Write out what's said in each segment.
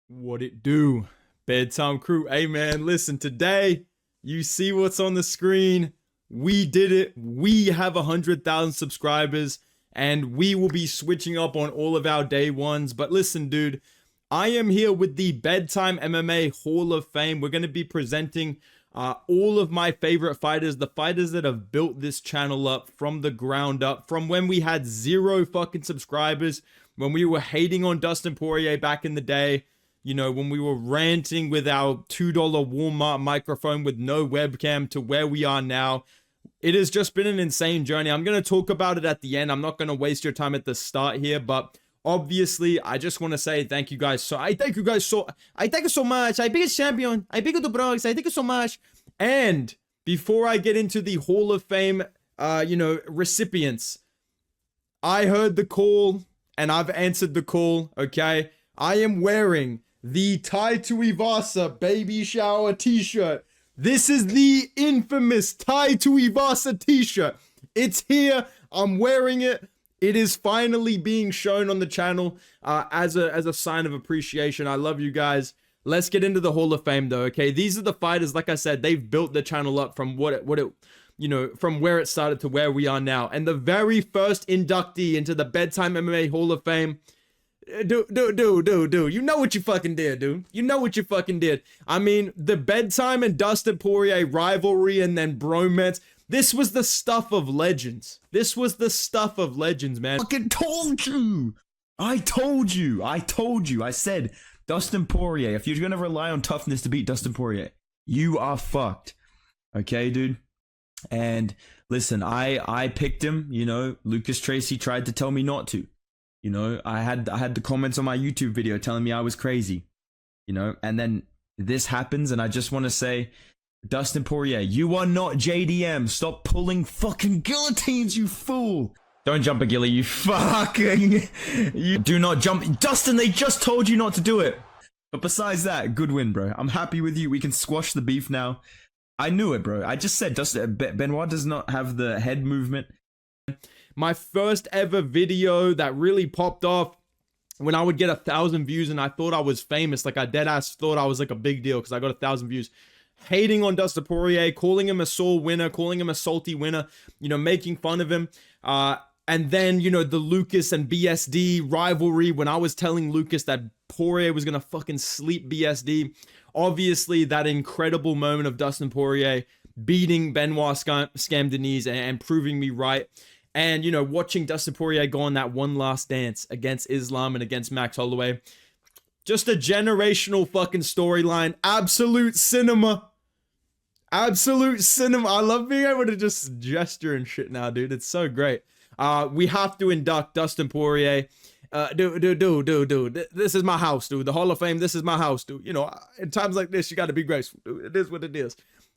What it do? Bedtime crew. Hey man, listen, today you see what's on the screen. We did it. We have 100,000 subscribers and we will be switching up on all of our day ones. But listen, dude, I am here with the Bedtime MMA Hall of Fame. We're going to be presenting all of my favorite fighters, the fighters that have built this channel up from the ground up, from when we had 0 fucking subscribers, when we were hating on Dustin Poirier back in the day. You know, when we were ranting with our $2 Walmart microphone with no webcam to where we are now. It has just been an insane journey. I'm going to talk about it at the end. I'm not going to waste your time at the start here, but obviously, I just want to say thank you guys. I thank you so much. I biggest champion. I big the Bronx. I thank you so much. And before I get into the Hall of Fame, recipients, I heard the call and I've answered the call. Okay. I am wearing the Tai Tuivasa baby shower t-shirt. This is the infamous Tai Tuivasa t-shirt. It's here. I'm wearing it. It is finally being shown on the channel as a sign of appreciation. I love you guys. Let's get into the Hall of Fame though, okay? These are the fighters, like I said, they've built the channel up from from where it started to where we are now. And the very first inductee into the Bedtime MMA Hall of Fame, dude, you know what you fucking did, dude. You know what you fucking did. I mean, the Bedtime and Dustin Poirier rivalry and then bromance. This was the stuff of legends. This was the stuff of legends, man. I fucking told you. I told you. I said, Dustin Poirier, if you're going to rely on toughness to beat Dustin Poirier, you are fucked. Okay, dude? And listen, I picked him. You know, Lucas Tracy tried to tell me not to. You know, I had the comments on my YouTube video telling me I was crazy. You know, and then this happens and I just want to say, Dustin Poirier, you are not JDM. Stop pulling fucking guillotines, you fool. Don't jump a gilly, you fucking... You do not jump. Dustin, they just told you not to do it. But besides that, good win, bro. I'm happy with you. We can squash the beef now. I knew it, bro. I just said Dustin, Benoit does not have the head movement. My first ever video that really popped off when I would get 1,000 views and I thought I was famous. Like I deadass thought I was like a big deal because I got 1,000 views. Hating on Dustin Poirier, calling him a sore winner, calling him a salty winner, you know, making fun of him. And then, you know, the Lucas and BSD rivalry when I was telling Lucas that Poirier was going to fucking sleep BSD. Obviously, that incredible moment of Dustin Poirier beating Benoit Scam Denise and proving me right. And, you know, watching Dustin Poirier go on that one last dance against Islam and against Max Holloway. Just a generational fucking storyline. Absolute cinema. Absolute cinema. I love being able to just gesture and shit now, dude. It's so great. We have to induct Dustin Poirier. Dude. This is my house, dude. The Hall of Fame, this is my house, dude. You know, in times like this, you got to be graceful, dude. It is what it is.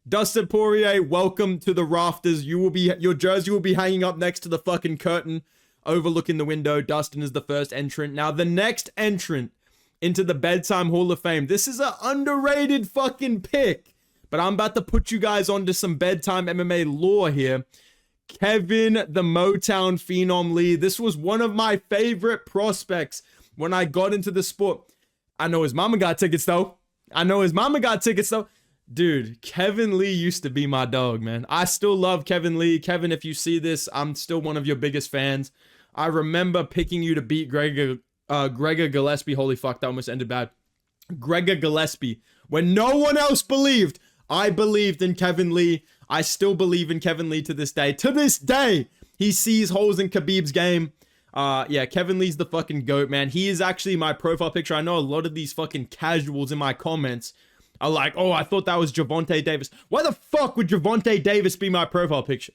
Dustin Poirier, welcome to the rafters. Your jersey will be hanging up next to the fucking curtain overlooking the window. Dustin is the first entrant. Now, the next entrant into the Bedtime Hall of Fame. This is an underrated fucking pick, but I'm about to put you guys onto some Bedtime MMA lore here. Kevin the Motown Phenom Lee. This was one of my favorite prospects when I got into the sport. I know his mama got tickets though. Dude, Kevin Lee used to be my dog, man. I still love Kevin Lee. Kevin, if you see this, I'm still one of your biggest fans. I remember picking you to beat Gregor Gillespie. Holy fuck, that almost ended bad. Gregor Gillespie. When no one else believed, I believed in Kevin Lee. I still believe in Kevin Lee to this day. To this day, he sees holes in Khabib's game. Yeah, Kevin Lee's the fucking GOAT, man. He is actually my profile picture. I know a lot of these fucking casuals in my comments are like, oh, I thought that was Gervonta Davis. Why the fuck would Gervonta Davis be my profile picture?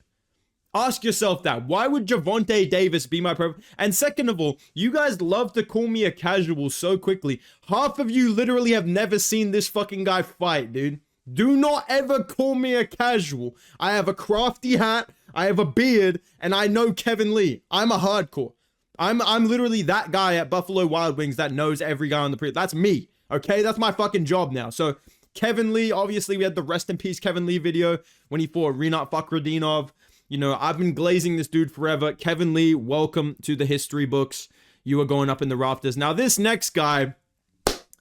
Ask yourself that. Why would Gervonta Davis be my profile? And second of all, you guys love to call me a casual so quickly. Half of you literally have never seen this fucking guy fight, dude. Do not ever call me a casual. I have a crafty hat, I have a beard, and I know Kevin Lee. I'm a hardcore. I'm literally that guy at Buffalo Wild Wings that knows every guy on the pre. That's me, okay? That's my fucking job now. So Kevin Lee, obviously we had the rest in peace Kevin Lee video when he fought Rinat Fakhretdinov. You know, I've been glazing this dude forever. Kevin Lee, welcome to the history books. You are going up in the rafters. Now this next guy,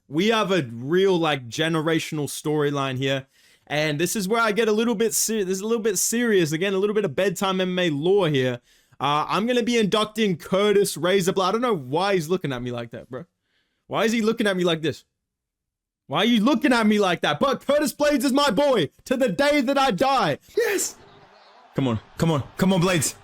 We have a real like generational storyline here. And this is where I get a little bit serious. This is a little bit serious. Again, a little bit of bedtime MMA lore here. I'm going to be inducting Curtis Razorblade. I don't know why he's looking at me like that, bro. Why is he looking at me like this? Why are you looking at me like that? But Curtis Blaydes is my boy to the day that I die. Yes. Come on. Come on. Come on, Blaydes.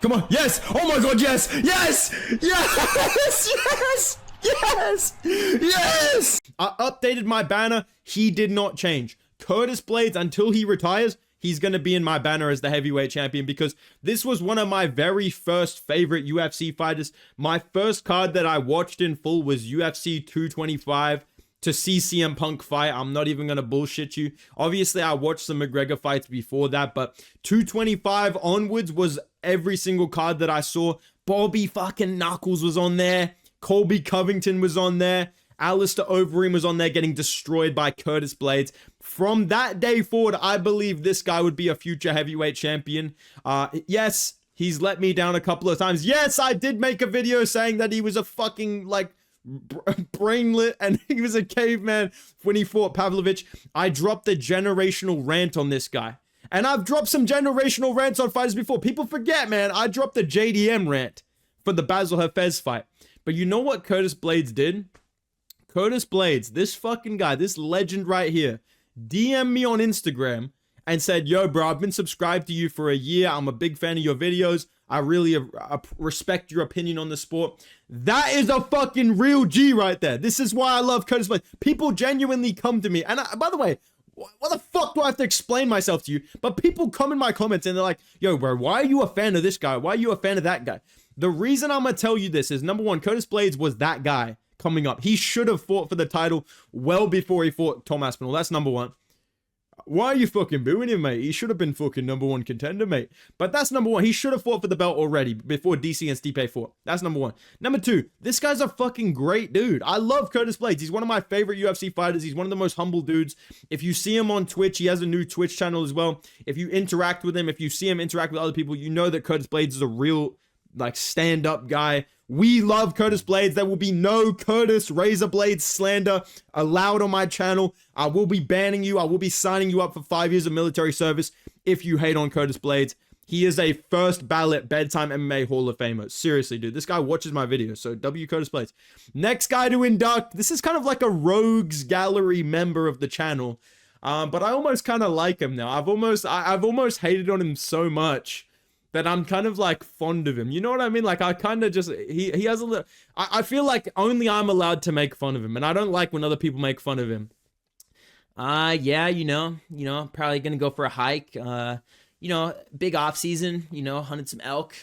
Come on. Yes. Oh my God. Yes. Yes. Yes. Yes. Yes. Yes. I updated my banner. He did not change. Curtis Blaydes, until he retires, he's going to be in my banner as the heavyweight champion because this was one of my very first favorite UFC fighters. My first card that I watched in full was UFC 225 to see CM Punk fight. I'm not even going to bullshit you. Obviously, I watched some McGregor fights before that, but 225 onwards was every single card that I saw. Bobby fucking Knuckles was on there. Colby Covington was on there. Alistair Overeem was on there getting destroyed by Curtis Blaydes. From that day forward, I believe this guy would be a future heavyweight champion. Yes, he's let me down a couple of times. Yes, I did make a video saying that he was a fucking, like, brainlet and he was a caveman when he fought Pavlovich. I dropped a generational rant on this guy. And I've dropped some generational rants on fighters before. People forget, man. I dropped the JDM rant for the Basil Hafez fight. But you know what Curtis Blaydes did? Curtis Blaydes, this fucking guy, this legend right here, DM me on Instagram and said, yo, bro, I've been subscribed to you for a year. I'm a big fan of your videos. I really respect your opinion on the sport. That is a fucking real G right there. This is why I love Curtis Blaydes. People genuinely come to me. And by the way, what the fuck do I have to explain myself to you? But people come in my comments and they're like, yo, bro, why are you a fan of this guy? Why are you a fan of that guy? The reason I'm going to tell you this is, number one, Curtis Blaydes was that guy coming up. He should have fought for the title well before he fought Tom Aspinall. That's number one. Why are you fucking booing him, mate? He should have been fucking number one contender, mate. But that's number one. He should have fought for the belt already before DC and Stipe fought. That's number one. Number two, this guy's a fucking great dude. I love Curtis Blaydes. He's one of my favorite UFC fighters. He's one of the most humble dudes. If you see him on Twitch, he has a new Twitch channel as well. If you interact with him, if you see him interact with other people, you know that Curtis Blaydes is a real, like, stand-up guy. We love Curtis Blaydes. There will be no Curtis Razorblade slander allowed on my channel. I will be banning you. I will be signing you up for 5 years of military service if you hate on Curtis Blaydes. He is a first ballot Bedtime MMA Hall of Famer. Seriously, dude. This guy watches my videos. So W Curtis Blaydes. Next guy to induct. This is kind of like a rogues gallery member of the channel. But I almost kind of like him now. I've almost hated on him so much that I'm kind of like fond of him. You know what I mean? Like I kind of just, he has a little, I feel like only I'm allowed to make fun of him. And I don't like when other people make fun of him. Yeah, you know, probably going to go for a hike. Big off season, hunted some elk,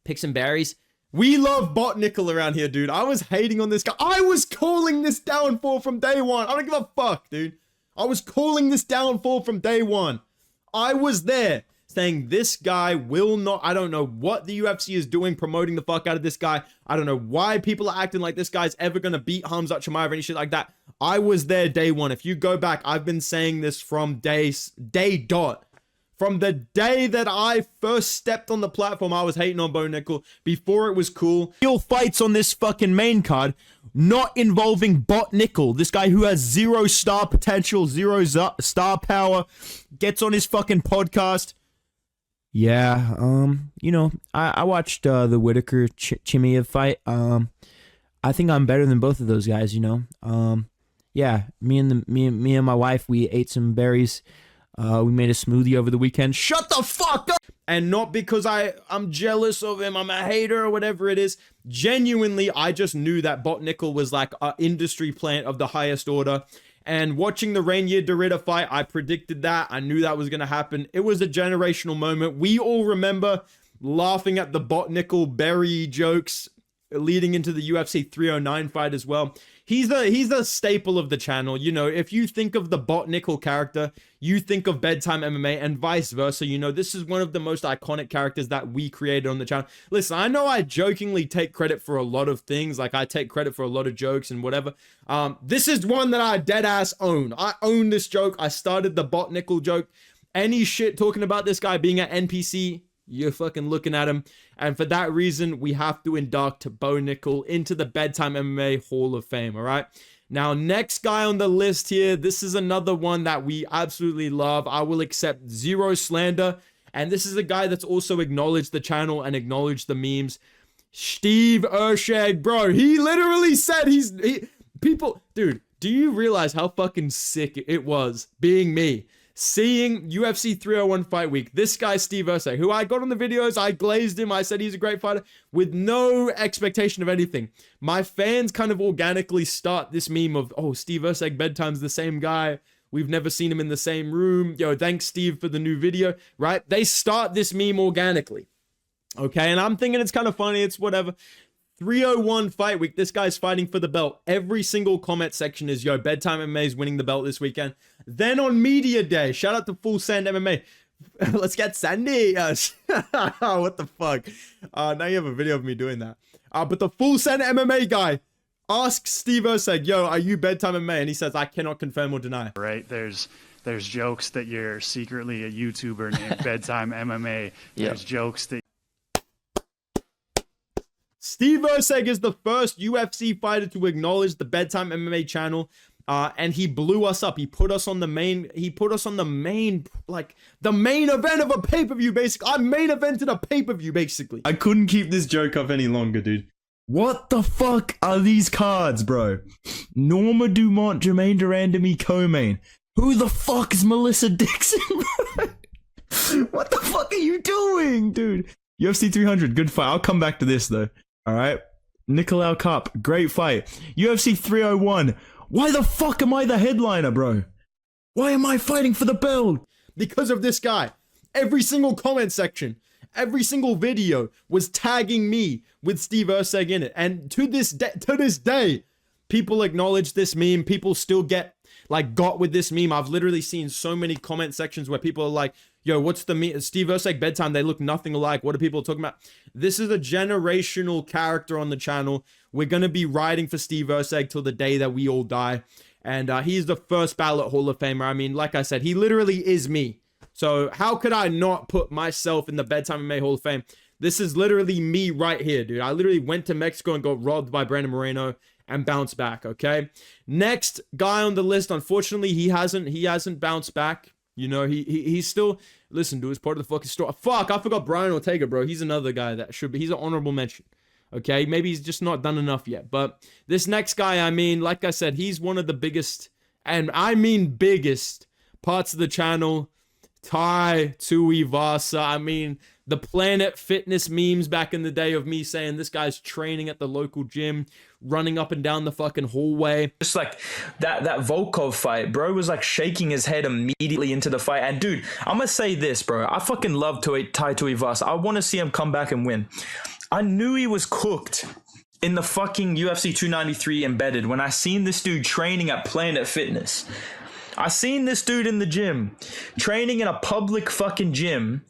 pick some berries. We love Bo Nickal around here, dude. I was hating on this guy. I was calling this downfall from day one. I don't give a fuck, dude. I was calling this downfall from day one. I was there, saying this guy will not, I don't know what the UFC is doing promoting the fuck out of this guy. I don't know why people are acting like this guy's ever going to beat Khamzat Chimaev or any shit like that. I was there day one. If you go back, I've been saying this from day dot. From the day that I first stepped on the platform, I was hating on Bo Nickal before it was cool. Real fights on this fucking main card, not involving Bo Nickal, this guy who has 0 star potential, 0 star power, gets on his fucking podcast. Yeah, I watched the Whitaker Chimaev fight. I think I'm better than both of those guys, Yeah, me and my wife, we ate some berries. We made a smoothie over the weekend. Shut the fuck up! And not because I'm jealous of him, I'm a hater or whatever it is. Genuinely, I just knew that Bo Nickal was like an industry plant of the highest order. And watching the Rainier Dorita fight, I predicted that. I knew that was going to happen. It was a generational moment. We all remember laughing at the Bo Nickal berry jokes leading into the UFC 309 fight as well. He's a staple of the channel. If you think of the Bo Nickal character, you think of Bedtime MMA and vice versa. This is one of the most iconic characters that we created on the channel. Listen, I know I jokingly take credit for a lot of things. Like I take credit for a lot of jokes and whatever. This is one that I dead ass own. I own this joke. I started the Bo Nickal joke. Any shit talking about this guy being an NPC, you're fucking looking at him. And for that reason, we have to induct Bo Nickal into the Bedtime MMA Hall of Fame, all right? Now, next guy on the list here, this is another one that we absolutely love. I will accept zero slander. And this is a guy that's also acknowledged the channel and acknowledged the memes. Steve Erceg, bro. He literally said people, dude, do you realize how fucking sick it was being me? Seeing UFC 301 Fight Week, this guy, Steve Erceg, who I got on the videos, I glazed him, I said he's a great fighter, with no expectation of anything. My fans kind of organically start this meme of, oh, Steve Erceg, Bedtime's the same guy. We've never seen him in the same room. Yo, thanks, Steve, for the new video, right? They start this meme organically, okay? And I'm thinking it's kind of funny, it's whatever. 301 Fight Week, this guy's fighting for the belt. Every single comment section is, yo, Bedtime MMA is winning the belt this weekend. Then on Media Day, shout out to Full Send MMA. Let's get Sandy. What the fuck? Now you have a video of me doing that. But the Full Send MMA guy asks Steve Erceg, yo, are you Bedtime MMA? And he says, I cannot confirm or deny. Right, there's jokes that you're secretly a YouTuber named Bedtime MMA. There's jokes that Steve Erceg is the first UFC fighter to acknowledge the Bedtime MMA channel, and he blew us up. He put us on the main, like, the main event of a pay-per-view, basically. I main evented a pay-per-view, basically. I couldn't keep this joke up any longer, dude. What the fuck are these cards, bro? Norma Dumont, Jermaine Durandamy, co-main. Who the fuck is Melissa Dixon, bro? What the fuck are you doing, dude? UFC 300, good fight. I'll come back to this, though. All right, Nicolau Cup, great fight. UFC 301. Why the fuck am I the headliner, bro? Why am I fighting for the belt? Because of this guy. Every single comment section, every single video was tagging me with Steve Erceg in it. And to this day, people acknowledge this meme. People still got with this meme. I've literally seen so many comment sections where people are like, yo, what's the meme? Steve Erceg, Bedtime, they look nothing alike. What are people talking about? This is a generational character on the channel. We're going to be riding for Steve Erceg till the day that we all die. And he's the first ballot Hall of Famer. I mean, like I said, he literally is me. So how could I not put myself in the Bedtime MMA Hall of Fame? This is literally me right here, dude. I literally went to Mexico and got robbed by Brandon Moreno and bounced back, okay? Next guy on the list, unfortunately, he hasn't bounced back. You know, he's still, listen, dude, it's part of the fucking story. Fuck, I forgot Brian Ortega, bro. He's another guy that should be, he's an honorable mention. Okay, maybe he's just not done enough yet. But this next guy, I mean, like I said, he's one of the biggest, and I mean biggest, parts of the channel. Tai Tuivasa. I mean, the Planet Fitness memes back in the day of me saying this guy's training at the local gym, running up and down the fucking hallway. Just like that Volkov fight, bro was like shaking his head immediately into the fight. And dude, I'm gonna say this, bro. I fucking love Tai Tuivasa. I want to see him come back and win. I knew he was cooked in the fucking UFC 293 embedded when I seen this dude training at Planet Fitness. I seen this dude in the gym, training in a public fucking gym.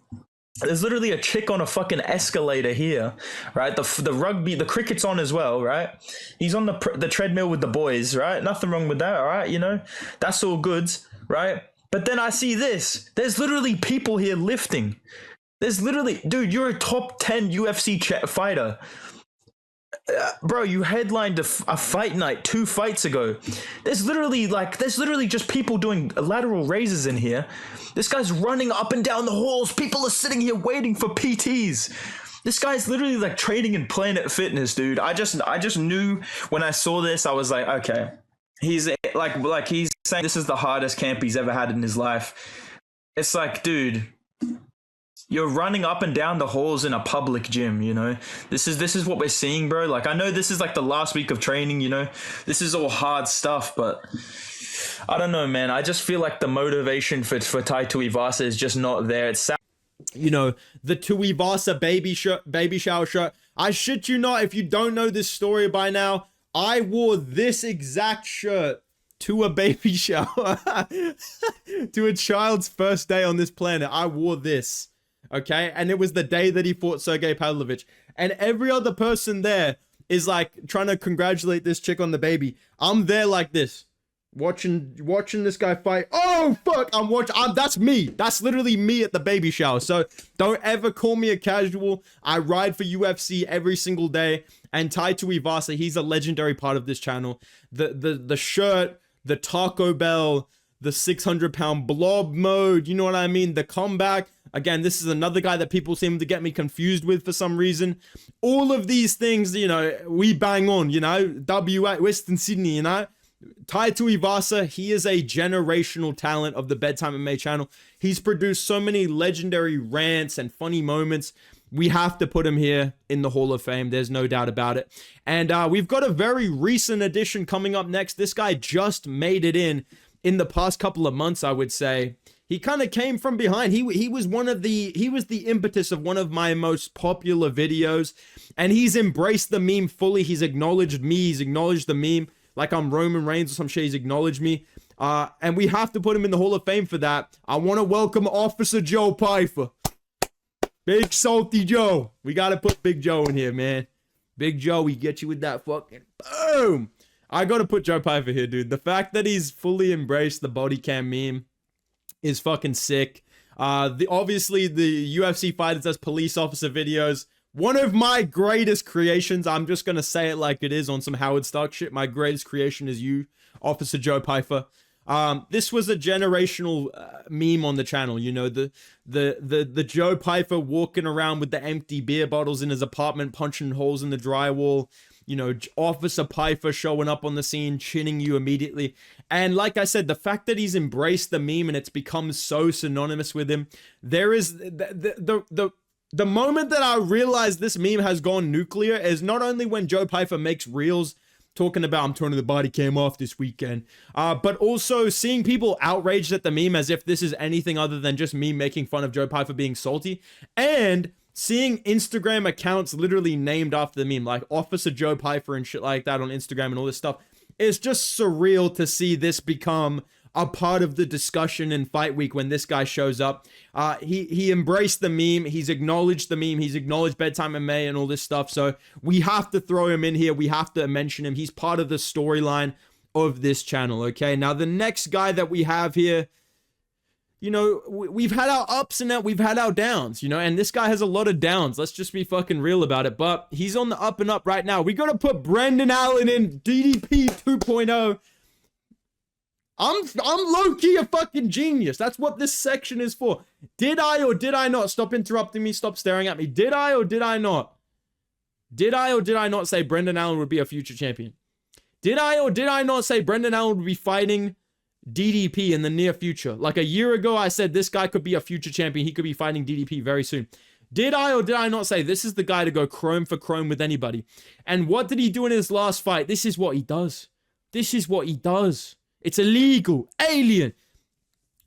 There's literally a chick on a fucking escalator here, right? The cricket's on as well, right? He's on the treadmill with the boys, right? Nothing wrong with that, all right? You know, that's all good, right? But then I see this. There's literally people here lifting. There's literally, dude, you're a top 10 UFC fighter. Bro, you headlined a fight night 2 fights ago. There's literally just people doing lateral raises in here. This guy's running up and down the halls. People are sitting here waiting for PTs. This guy's literally like training in Planet Fitness, dude. I just knew when I saw this, I was like, okay. He's like he's saying this is the hardest camp he's ever had in his life. It's like, dude, you're running up and down the halls in a public gym, you know? This is what we're seeing, bro. Like, I know this is like the last week of training, you know? This is all hard stuff, but I don't know, man. I just feel like the motivation for Tai Tuivasa is just not there. It's sad. You know, the Tuivasa baby shower shirt. I shit you not, if you don't know this story by now, I wore this exact shirt to a baby shower. To a child's first day on this planet. I wore this. Okay, and it was the day that he fought Sergey Pavlovich, and every other person there is like trying to congratulate this chick on the baby. I'm there like this Watching this guy fight. Oh fuck! That's me. That's literally me at the baby shower. So don't ever call me a casual. I ride for UFC every single day. And Tai Tuivasa, he's a legendary part of this channel. The shirt, the Taco Bell, the 600-pound blob mode. You know what I mean? The comeback. Again, this is another guy that people seem to get me confused with for some reason. All of these things, you know, we bang on. You know, Western Sydney. You know. Tai Tuivasa, he is a generational talent of the BedtimeMMA channel. He's produced so many legendary rants and funny moments. We have to put him here in the Hall of Fame. There's no doubt about it. And we've got a very recent addition coming up next. This guy just made it in the past couple of months, I would say. He kind of came from behind. He was the impetus of one of my most popular videos. And he's embraced the meme fully. He's acknowledged me. He's acknowledged the meme. Like I'm Roman Reigns or some shit. He's acknowledged me. And we have to put him in the Hall of Fame for that. I want to welcome Officer Joe Pyfer. Big Salty Joe. We got to put Big Joe in here, man. Big Joe, we get you with that fucking boom. I got to put Joe Pyfer here, dude. The fact that he's fully embraced the body cam meme is fucking sick. Obviously, the UFC fighters does police officer videos. One of my greatest creations, I'm just going to say it like it is on some Howard Stark shit. My greatest creation is you, Officer Joe Pyfer. This was a generational meme on the channel. You know, the Joe Pyfer walking around with the empty beer bottles in his apartment, punching holes in the drywall. You know, Officer Pyfer showing up on the scene, chinning you immediately. And like I said, the fact that he's embraced the meme and it's become so synonymous with him, there is the moment that I realized this meme has gone nuclear is not only when Joe Pyfer makes reels talking about I'm turning the body cam off this weekend, but also seeing people outraged at the meme as if this is anything other than just me making fun of Joe Pyfer being salty, and seeing Instagram accounts literally named after the meme, like Officer Joe Pyfer and shit like that on Instagram and all this stuff. It's just surreal to see this become a part of the discussion in Fight Week when this guy shows up. He embraced the meme. He's acknowledged the meme. He's acknowledged BedtimeMMA and all this stuff. So we have to throw him in here. We have to mention him. He's part of the storyline of this channel, okay? Now, the next guy that we have here, you know, we've had our ups and we've had our downs, you know, and this guy has a lot of downs. Let's just be fucking real about it. But he's on the up and up right now. We got to put Brendan Allen in DDP 2.0. I'm low-key a fucking genius. That's what this section is for. Did I or did I not? Stop interrupting me. Stop staring at me. Did I or did I not? Did I or did I not say Brendan Allen would be a future champion? Did I or did I not say Brendan Allen would be fighting DDP in the near future? Like a year ago, I said this guy could be a future champion. He could be fighting DDP very soon. Did I or did I not say this is the guy to go chrome for chrome with anybody? And what did he do in his last fight? This is what he does. This is what he does. It's illegal. Alien.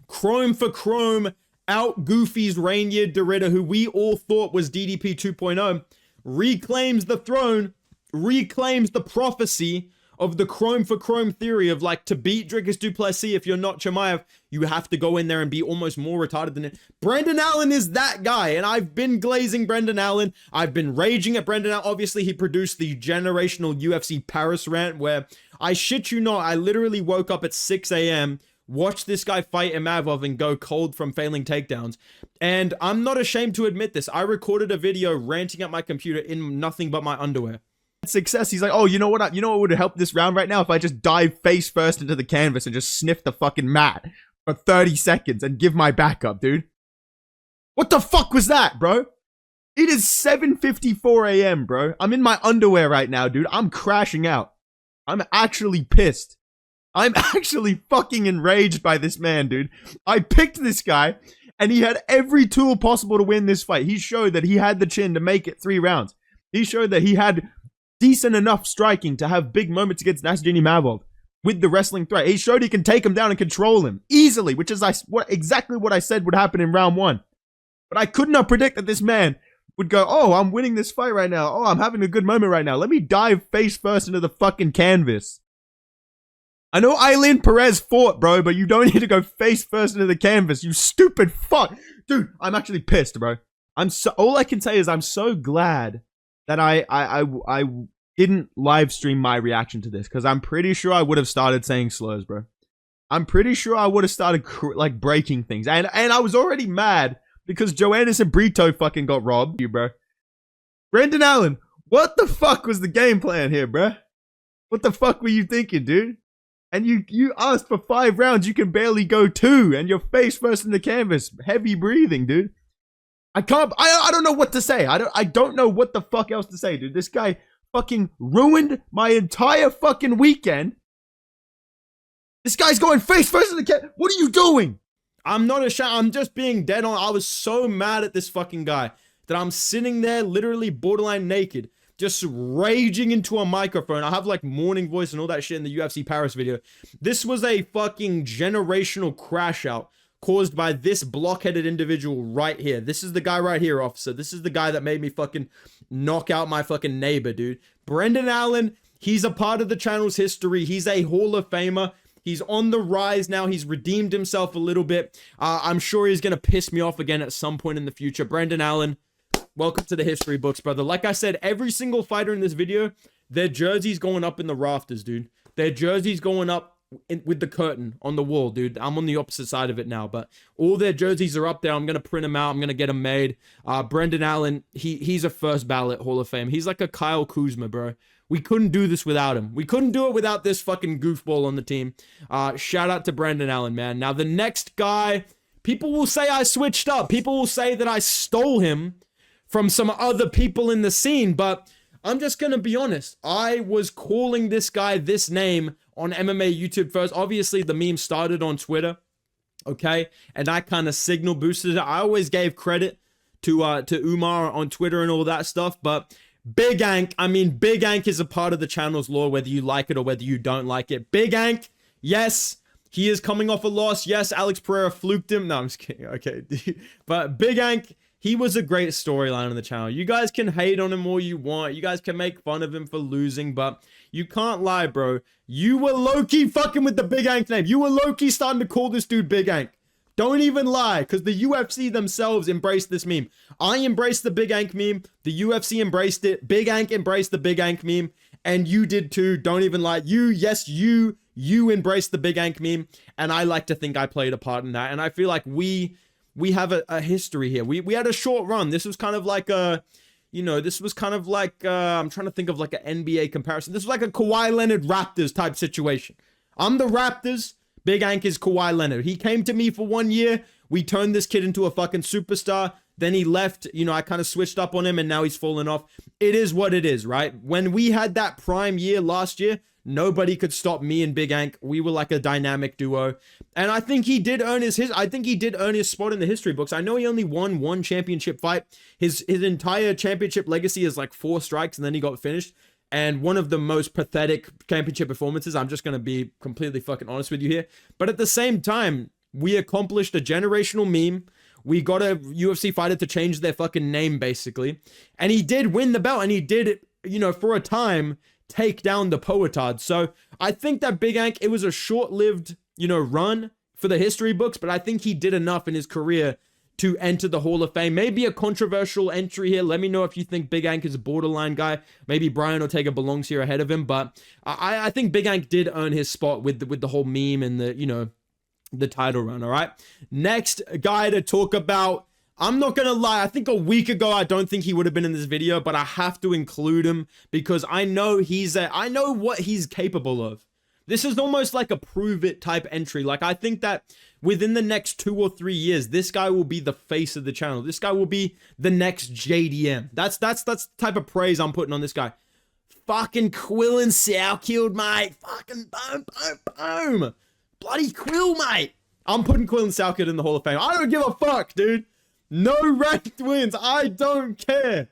Chrome for chrome. Out Goofy's Rainier Dorita, who we all thought was DDP 2.0, reclaims the throne, reclaims the prophecy of the chrome for chrome theory of like to beat Dricus du Plessis, if you're not Chimaev, you have to go in there and be almost more retarded than it. Brendan Allen is that guy, and I've been glazing Brendan Allen. I've been raging at Brendan Allen. Obviously, he produced the generational UFC Paris rant where, I shit you not, I literally woke up at 6 a.m., watched this guy fight Imavov and go cold from failing takedowns. And I'm not ashamed to admit this. I recorded a video ranting at my computer in nothing but my underwear. Success. He's like, oh, you know what would help this round right now if I just dive face first into the canvas and just sniff the fucking mat for 30 seconds and give my backup, dude. What the fuck was that, bro? It is 7:54 a.m., bro. I'm in my underwear right now, dude. I'm crashing out. I'm actually pissed. I'm actually fucking enraged by this man, dude. I picked this guy and he had every tool possible to win this fight. He showed that he had the chin to make it 3 rounds. He showed that he had decent enough striking to have big moments against Nasruddin Imavov with the wrestling threat. He showed he can take him down and control him easily, which is exactly what I said would happen in round 1. But I could not predict that this man would go, oh, I'm winning this fight right now. Oh, I'm having a good moment right now. Let me dive face first into the fucking canvas. I know Eileen Perez fought, bro, but you don't need to go face first into the canvas, you stupid fuck. Dude, I'm actually pissed, bro. All I can say is I'm so glad that I didn't live stream my reaction to this, because I'm pretty sure I would have started saying slurs, bro. I'm pretty sure I would have started like breaking things. And I was already mad because Joannis and Brito fucking got robbed. You, bro. Brendan Allen, what the fuck was the game plan here, bro? What the fuck were you thinking, dude? And you asked for 5 rounds, you can barely go 2, and you're face first in the canvas. Heavy breathing, dude. I don't know what to say. I don't know what the fuck else to say, dude. This guy fucking ruined my entire fucking weekend. This guy's going face first in the canvas. What are you doing? I'm not ashamed. I'm just being dead on. I was so mad at this fucking guy that I'm sitting there literally borderline naked, just raging into a microphone. I have like morning voice and all that shit in the UFC Paris video. This was a fucking generational crash out caused by this blockheaded individual right here. This is the guy right here, officer. This is the guy that made me fucking knock out my fucking neighbor, dude. Brendan Allen, he's a part of the channel's history. He's a Hall of Famer. He's on the rise now. He's redeemed himself a little bit. I'm sure he's going to piss me off again at some point in the future. Brendan Allen, welcome to the history books, brother. Like I said, every single fighter in this video, their jersey's going up in the rafters, dude. Their jersey's going up with the curtain on the wall, dude. I'm on the opposite side of it now, but all their jerseys are up there. I'm going to print them out. I'm going to get them made. Brendan Allen, he's a first ballot Hall of Fame. He's like a Kyle Kuzma, bro. We couldn't do this without him. We couldn't do it without this fucking goofball on the team. Shout out to Brendan Allen, man. Now, the next guy, people will say I switched up. People will say that I stole him from some other people in the scene, but I'm just going to be honest. I was calling this guy this name on MMA YouTube first. Obviously, the meme started on Twitter, okay? And I kind of signal boosted it. I always gave credit to Umar on Twitter and all that stuff, but Big Ank, Big Ank is a part of the channel's lore, whether you like it or whether you don't like it. Big Ank, yes, he is coming off a loss. Yes, Alex Pereira fluked him. No, I'm just kidding. Okay. But Big Ank, he was a great storyline on the channel. You guys can hate on him all you want. You guys can make fun of him for losing, but you can't lie, bro. You were low-key fucking with the Big Ank name. You were low-key starting to call this dude Big Ank. Don't even lie, because the UFC themselves embraced this meme. I embraced the Big Ank meme. The UFC embraced it. Big Ank embraced the Big Ank meme. And you did too. Don't even lie. You embraced the Big Ank meme. And I like to think I played a part in that. And I feel like we have a history here. We had a short run. This was kind of like a, this was kind of like, I'm trying to think of like an NBA comparison. This was like a Kawhi Leonard Raptors type situation. I'm the Raptors. Big Ank is Kawhi Leonard. He came to me for 1 year. We turned this kid into a fucking superstar. Then he left. I kind of switched up on him and now he's fallen off. It is what it is, right? When we had that prime year last year, nobody could stop me and Big Ank. We were like a dynamic duo. And I think he did earn his spot in the history books. I know he only won 1 championship fight. His entire championship legacy is like 4 strikes and then he got finished. And one of the most pathetic championship performances. I'm just going to be completely fucking honest with you here. But at the same time, we accomplished a generational meme. We got a UFC fighter to change their fucking name, basically. And he did win the belt. And he did, for a time, take down the Poetard. So I think that Big Ank, it was a short-lived, run for the history books. But I think he did enough in his career to enter the Hall of Fame. Maybe a controversial entry here. Let me know if you think Big Ank is a borderline guy. Maybe Brian Ortega belongs here ahead of him. But I think Big Ank did earn his spot with the whole meme and the title run, all right? Next guy to talk about, I'm not going to lie. I think a week ago, I don't think he would have been in this video, but I have to include him because I know I know what he's capable of. This is almost like a prove it type entry. Like, I think that within the next 2 or 3 years, this guy will be the face of the channel. This guy will be the next JDM. That's the type of praise I'm putting on this guy. Fucking Quillan Salkilld, mate. Fucking boom. Bloody Quill, mate. I'm putting Quillan Salkilld in the Hall of Fame. I don't give a fuck, dude. No ranked wins. I don't care.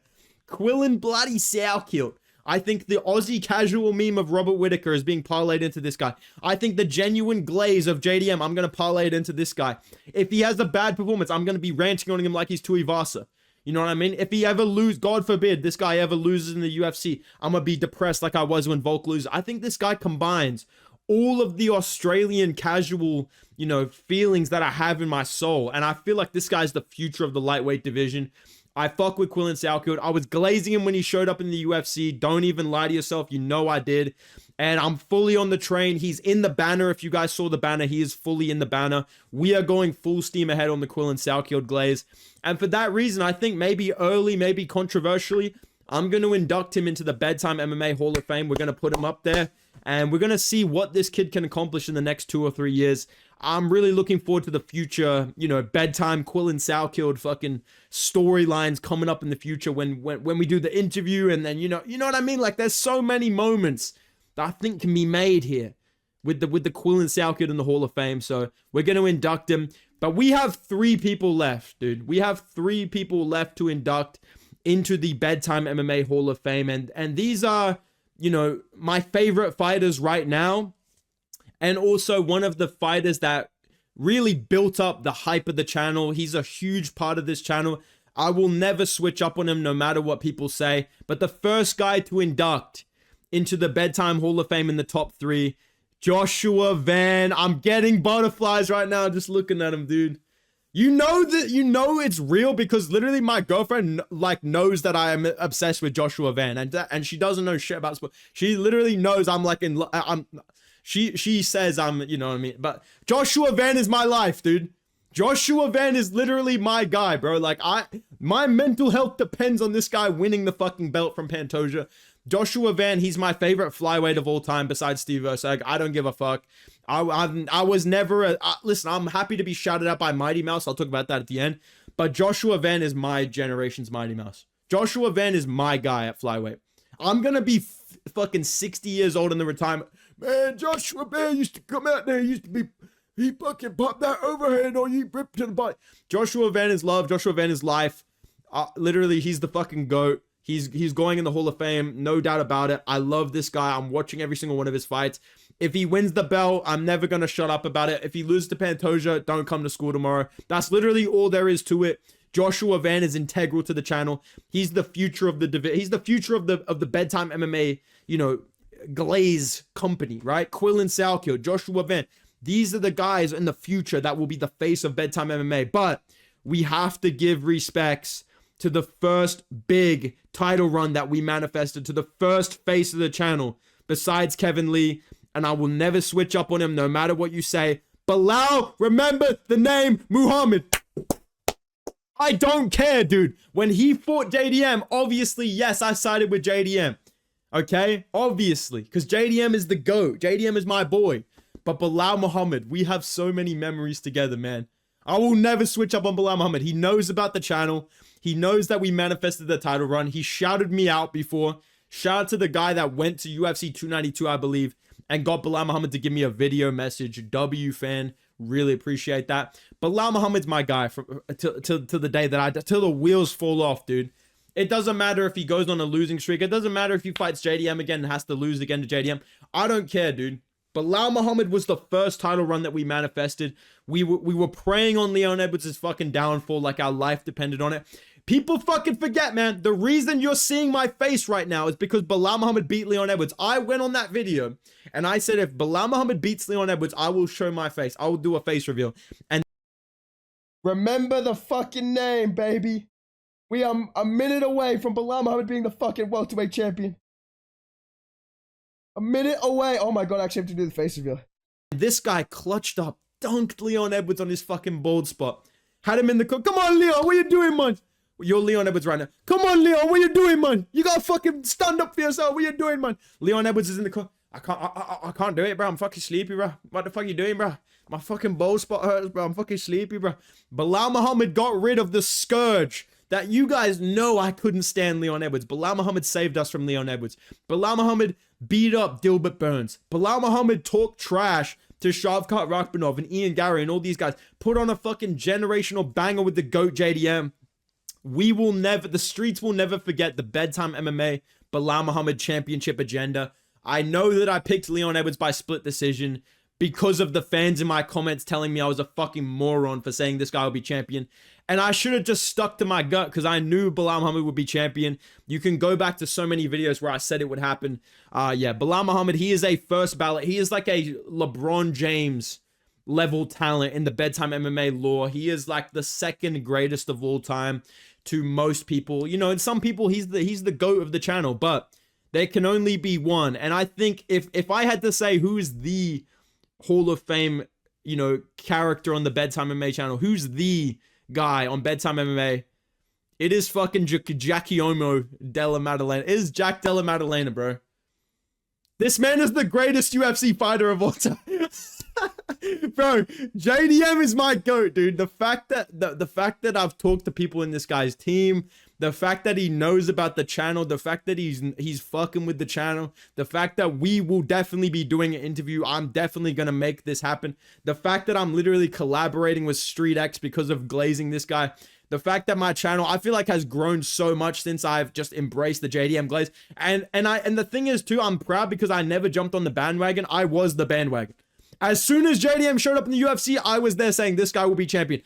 Quillan bloody Salkilld. I think the Aussie casual meme of Robert Whittaker is being parlayed into this guy. I think the genuine glaze of JDM, I'm going to parlay it into this guy. If he has a bad performance, I'm going to be ranting on him like he's Tuivasa. You know what I mean? If he ever loses, God forbid, this guy ever loses in the UFC, I'm going to be depressed like I was when Volk loses. I think this guy combines all of the Australian casual, feelings that I have in my soul. And I feel like this guy's the future of the lightweight division. I fuck with Quillan Salkilld. I was glazing him when he showed up in the UFC. Don't even lie to yourself. You know I did. And I'm fully on the train. He's in the banner. If you guys saw the banner, he is fully in the banner. We are going full steam ahead on the Quillan Salkilld glaze. And for that reason, I think maybe early, maybe controversially, I'm going to induct him into the Bedtime MMA Hall of Fame. We're going to put him up there. And we're going to see what this kid can accomplish in the next 2 or 3 years. I'm really looking forward to the future, you know, Bedtime Quillan Salkilld fucking storylines coming up in the future when we do the interview. And then, you know what I mean? Like, there's so many moments that I think can be made here with the Quillan Salkilld in the Hall of Fame. So we're going to induct him. But we have 3 people left, dude. We have 3 people left to induct into the Bedtime MMA Hall of Fame. And these are, you know, my favorite fighters right now. And also one of the fighters that really built up the hype of the channel. He's a huge part of this channel. I will never switch up on him no matter what people say. But the first guy to induct into the Bedtime Hall of Fame in the top 3, Joshua Van. I'm getting butterflies right now just looking at him, dude. You know it's real because literally my girlfriend like knows that I am obsessed with Joshua Van, and she doesn't know shit about sport. She literally knows I'm like she says I'm, you know what I mean? But Joshua Van is my life, dude. Joshua Van is literally my guy, bro. Like my mental health depends on this guy winning the fucking belt from Pantoja. Joshua Van, he's my favorite flyweight of all time besides Steve Erceg. I don't give a fuck. I was never listen, I'm happy to be shouted out by Mighty Mouse. I'll talk about that at the end. But Joshua Van is my generation's Mighty Mouse. Joshua Van is my guy at flyweight. I'm gonna be fucking 60 years old in the retirement. Man, Joshua Van used to come out there. He fucking popped that overhead or you ripped to the body. Joshua Van is love. Joshua Van is life. Literally, he's the fucking GOAT. He's going in the Hall of Fame, no doubt about it. I love this guy. I'm watching every single one of his fights. If he wins the belt, I'm never going to shut up about it. If he loses to Pantoja, don't come to school tomorrow. That's literally all there is to it. Joshua Van is integral to the channel. He's the future of the division. He's the future of the Bedtime MMA, you know, glaze company, right? Quillan Salkilld, Joshua Van. These are the guys in the future that will be the face of Bedtime MMA. But we have to give respects to the first big title run that we manifested, to the first face of the channel besides Kevin Lee. And I will never switch up on him no matter what you say. Belal, remember the name Muhammad. I don't care, dude. When he fought JDM, obviously, yes, I sided with JDM. Okay? Obviously. Because JDM is the GOAT. JDM is my boy. But Belal Muhammad, we have so many memories together, man. I will never switch up on Belal Muhammad. He knows about the channel. He knows that we manifested the title run. He shouted me out before. Shout out to the guy that went to UFC 292, I believe, and got Belal Muhammad to give me a video message. W fan. Really appreciate that. Belal Muhammad's my guy till the day that till the wheels fall off, dude. It doesn't matter if he goes on a losing streak. It doesn't matter if he fights JDM again and has to lose again to JDM. I don't care, dude. Belal Muhammad was the first title run that we manifested. We were praying on Leon Edwards' fucking downfall like our life depended on it. People fucking forget, man. The reason you're seeing my face right now is because Belal Muhammad beat Leon Edwards. I went on that video and I said, if Belal Muhammad beats Leon Edwards, I will show my face. I will do a face reveal. And remember the fucking name, baby. We are a minute away from Belal Muhammad being the fucking welterweight champion. A minute away. Oh my God, I actually have to do the face reveal. This guy clutched up, dunked Leon Edwards on his fucking bald spot. Had him in the car. Come on, Leon, what are you doing, man? You're Leon Edwards right now. Come on, Leon, what are you doing, man? You gotta fucking stand up for yourself. What are you doing, man? Leon Edwards is in the car. I can't do it, bro. I'm fucking sleepy, bro. What the fuck are you doing, bro? My fucking bald spot hurts, bro. I'm fucking sleepy, bro. Belal Muhammad got rid of the scourge that you guys know I couldn't stand Leon Edwards. Belal Muhammad saved us from Leon Edwards. Belal Muhammad beat up Dilbert Burns. Belal Muhammad talked trash to Shavkat Rakhmonov and Ian Gary and all these guys. Put on a fucking generational banger with the GOAT JDM. The streets will never forget the Bedtime MMA Belal Muhammad championship agenda. I know that I picked Leon Edwards by split decision because of the fans in my comments telling me I was a fucking moron for saying this guy would be champion. And I should have just stuck to my gut because I knew Belal Muhammad would be champion. You can go back to so many videos where I said it would happen. Yeah, Belal Muhammad, he is a first ballot. He is like a LeBron James level talent in the Bedtime MMA lore. He is like the second greatest of all time to most people. You know, and some people he's the GOAT of the channel, but there can only be one. And I think if I had to say who's the Hall of Fame, you know, character on the Bedtime MMA channel, who's the guy on Bedtime MMA, it is fucking Giacomo Della Maddalena. It is Jack Della Maddalena, bro. This man is the greatest UFC fighter of all time. Bro, JDM is my GOAT, dude. The fact that the fact that I've talked to people in this guy's team, the fact that he knows about the channel, the fact that he's fucking with the channel, the fact that we will definitely be doing an interview, I'm definitely gonna make this happen. The fact that I'm literally collaborating with StreetX because of glazing this guy. The fact that my channel, I feel like, has grown so much since I've just embraced the JDM glaze. And the thing is too, I'm proud because I never jumped on the bandwagon. I was the bandwagon. As soon as JDM showed up in the UFC, I was there saying this guy will be champion.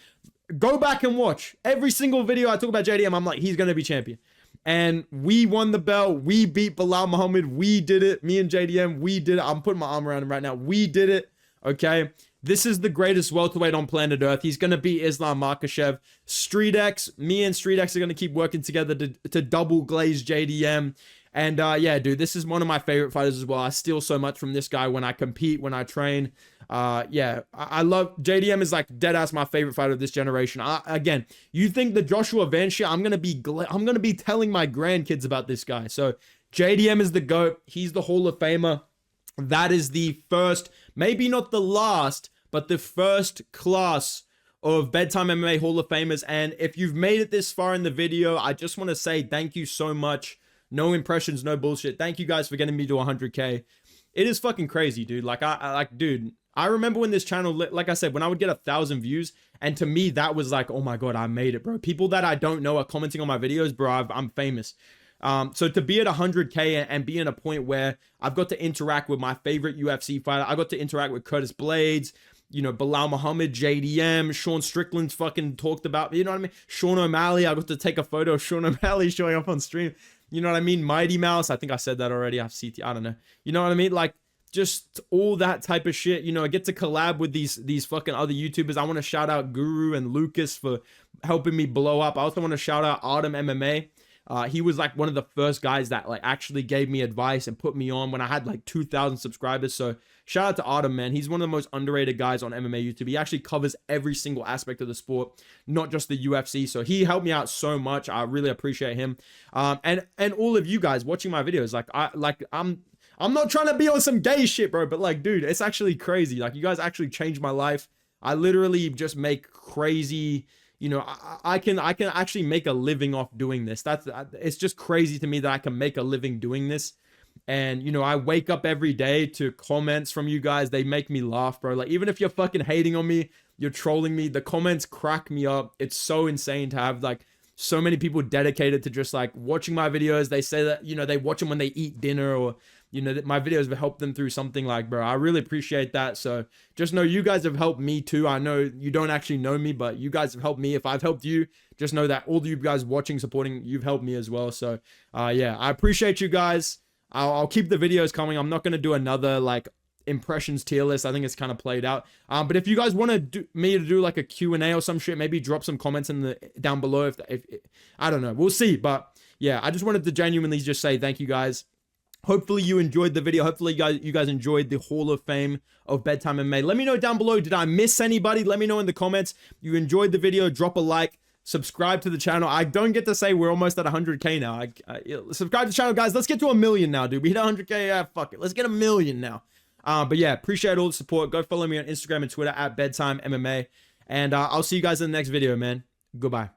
Go back and watch every single video I talk about JDM. I'm like, he's gonna be champion. And we won the belt. We beat Belal Muhammad. We did it. Me and JDM, we did it. I'm putting my arm around him right now. We did it. Okay. This is the greatest welterweight on planet Earth. He's going to beat Islam Makhachev. StreetX, me and StreetX are going to keep working together to double glaze JDM. And yeah, dude, this is one of my favorite fighters as well. I steal so much from this guy when I compete, when I train. Yeah, I love JDM is like dead ass my favorite fighter of this generation. Again, you think the Joshua Van shit, I'm going to be telling my grandkids about this guy. So JDM is the GOAT. He's the Hall of Famer. That is the first, maybe not the last, but the first class of Bedtime MMA Hall of Famers. And if you've made it this far in the video, I just want to say thank you so much. No impressions, no bullshit. Thank you guys for getting me to 100K. It is fucking crazy, dude. Like, dude, I remember when this channel, like I said, when I would get 1,000 views, and to me, that was like, oh my God, I made it, bro. People that I don't know are commenting on my videos, bro. I'm famous. So to be at 100K and be in a point where I've got to interact with my favorite UFC fighter, I got to interact with Curtis Blaydes, you know, Belal Muhammad, JDM, Sean Strickland's fucking talked about, you know what I mean? Sean O'Malley, I got to take a photo of Sean O'Malley showing up on stream. You know what I mean? Mighty Mouse, I think I said that already. I have CT, I don't know. You know what I mean? Like, just all that type of shit. You know, I get to collab with these fucking other YouTubers. I want to shout out Guru and Lucas for helping me blow up. I also want to shout out Artem MMA. He was like one of the first guys that like actually gave me advice and put me on when I had like 2,000 subscribers. So shout out to Artem, man. He's one of the most underrated guys on MMA YouTube. He actually covers every single aspect of the sport, not just the UFC. So he helped me out so much. I really appreciate him. And all of you guys watching my videos, I'm not trying to be on some gay shit, bro, but like, dude, it's actually crazy. Like, you guys actually changed my life. I literally just make crazy, you know, I can actually make a living off doing this. It's just crazy to me that I can make a living doing this. And, you know, I wake up every day to comments from you guys. They make me laugh, bro. Like, even if you're fucking hating on me, you're trolling me, the comments crack me up. It's so insane to have like so many people dedicated to just like watching my videos. They say that, you know, they watch them when they eat dinner, or, you know, that my videos have helped them through something. Like, bro, I really appreciate that. So just know you guys have helped me too. I know you don't actually know me, but you guys have helped me. If I've helped you, just know that all of you guys watching, supporting, you've helped me as well. So yeah, I appreciate you guys. I'll keep the videos coming. I'm not going to do another like impressions tier list. I think it's kind of played out. But if you guys want me to do like a Q&A or some shit, maybe drop some comments in down below. If I don't know, we'll see. But yeah, I just wanted to genuinely just say thank you guys. Hopefully you enjoyed the video. Hopefully you guys enjoyed the Hall of Fame of Bedtime MMA. Let me know down below. Did I miss anybody? Let me know in the comments. You enjoyed the video. Drop a like. Subscribe to the channel. I don't get to say we're almost at 100K now. Subscribe to the channel, guys. Let's get to 1 million now, dude. We hit 100K. Yeah, fuck it. Let's get 1 million now. But yeah, appreciate all the support. Go follow me on Instagram and Twitter at BedtimeMMA. And I'll see you guys in the next video, man. Goodbye.